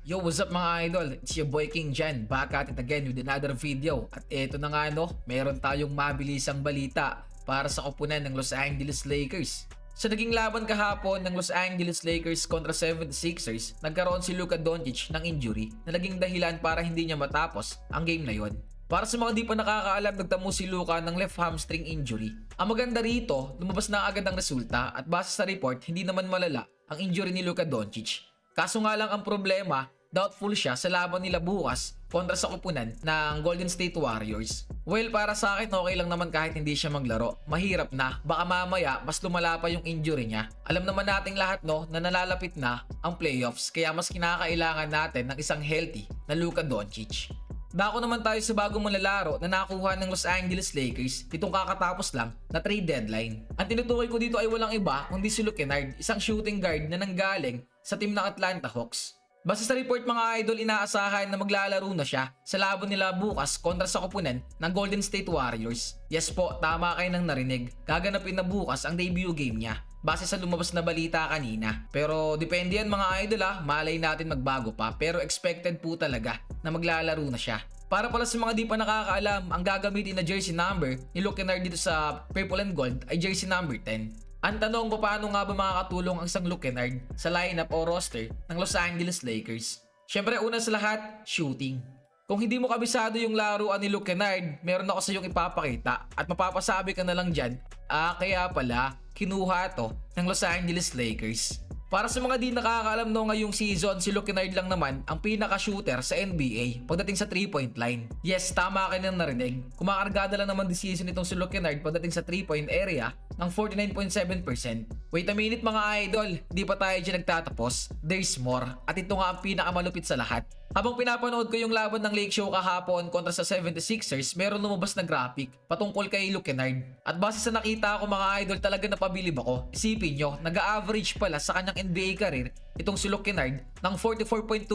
Yo, what's up mga idol? It's your boy King Jan, back at it again with another video. At eto na nga meron tayong mabilisang balita para sa koponan ng Los Angeles Lakers. Sa naging laban kahapon ng Los Angeles Lakers kontra 76ers, nagkaroon si Luka Doncic ng injury na naging dahilan para hindi niya matapos ang game na yon. Para sa mga di pa nakakaalam, nagtamo si Luka ng left hamstring injury. Ang maganda rito, lumabas na agad ang resulta at base sa report, hindi naman malala ang injury ni Luka Doncic. Kaso nga lang ang problema, doubtful siya sa laban nila bukas kontra sa koponan ng Golden State Warriors. Well, para sa akin okay lang naman kahit hindi siya maglaro. Mahirap na, baka mamaya mas lumala pa yung injury niya. Alam naman nating lahat na nalalapit na ang playoffs kaya mas kinakailangan natin ng isang healthy na Luka Doncic. Dako naman tayo sa bagong manlalaro na nakuha ng Los Angeles Lakers nitong kakatapos lang na trade deadline. Ang tinutukoy ko dito ay walang iba kundi si Luke Kennard, isang shooting guard na nanggaling sa team ng Atlanta Hawks. Base sa report mga idol, inaasahan na maglalaro na siya sa laban nila bukas kontra sa koponan ng Golden State Warriors. Yes po, tama kayo nang narinig. Gaganapin na bukas ang debut game niya base sa lumabas na balita kanina. Pero depende yan mga idol malay natin magbago pa. Pero expected po talaga na maglalaro na siya. Para pala sa mga di pa nakakaalam, ang gagamitin na jersey number ni Luke Kennard dito sa Purple and Gold ay jersey number 10. Ang tanong, paano nga ba makakatulong ang isang Luke Kennard sa lineup o roster ng Los Angeles Lakers? Siyempre, una sa lahat, shooting. Kung hindi mo kabisado yung laruan ni Luke Kennard, meron ako sa iyong ipapakita at mapapasabi ka na lang dyan, kaya pala, kinuha to ng Los Angeles Lakers. Para sa mga di nakakaalam ngayong season, si Luke Kennard lang naman ang pinaka-shooter sa NBA pagdating sa 3-point line. Yes, tama ka nang narinig. Kumakargada lang naman this season itong si Luke Kennard pagdating sa 3-point area ng 49.7%. Wait a minute mga idol, di pa tayo dyan nagtatapos. There's more. At ito nga ang pinakamalupit sa lahat. Habang pinapanood ko yung laban ng Lake Show kahapon kontra sa 76ers, meron lumabas na graphic patungkol kay Luke Kennard. At base sa nakita ko mga idol, talaga napabilib ako. Isipin nyo, nag-average pala sa kanyang NBA career itong si Luke Kennard ng 44.2%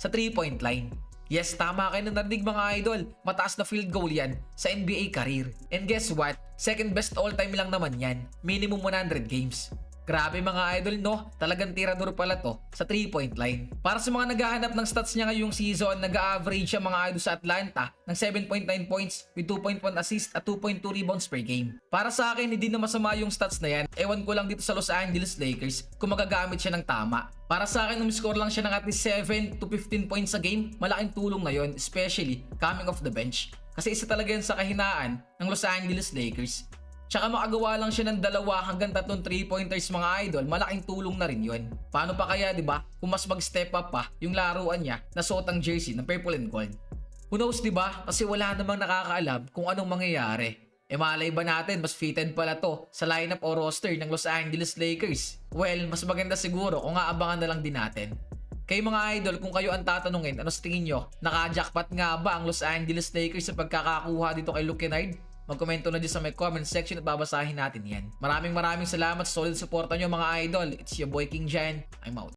sa 3-point line. Yes, tama kayo na narinig mga idol. Mataas na field goal yan sa NBA career. And guess what? Second best all time lang naman yan. Minimum 100 games. Grabe mga idol talagang tirador pala to sa 3-point line. Para sa mga naghahanap ng stats niya ngayong season, nag-average siya mga idol sa Atlanta ng 7.9 points with 2.1 assist at 2.2 rebounds per game. Para sa akin, hindi na masama yung stats na yan. Ewan ko lang dito sa Los Angeles Lakers kung magagamit siya ng tama. Para sa akin, umiscore lang siya ng at least 7 to 15 points a game. Malaking tulong na yon, especially coming off the bench. Kasi isa talaga yan sa kahinaan ng Los Angeles Lakers. Tsaka makagawa lang siya ng 2 hanggang 3 3-pointers mga idol, malaking tulong na rin yun. Paano pa kaya diba kung mas mag-step up pa yung laruan niya na suot ang jersey ng Purple and Gold? Who knows diba? Kasi wala namang nakakaalam kung anong mangyayari. Malay ba natin mas fitted pala to sa lineup o roster ng Los Angeles Lakers? Well, mas maganda siguro kung aabangan na lang din natin. Kayo mga idol, kung kayo ang tatanungin, ano sa tingin nyo? Naka-jackpot nga ba ang Los Angeles Lakers sa pagkakakuha dito kay Luke Kennard? Magkomento na dyan sa my comment section at babasahin natin yan. Maraming salamat sa solid suporta nyo mga idol. It's your boy King Jan. I'm out.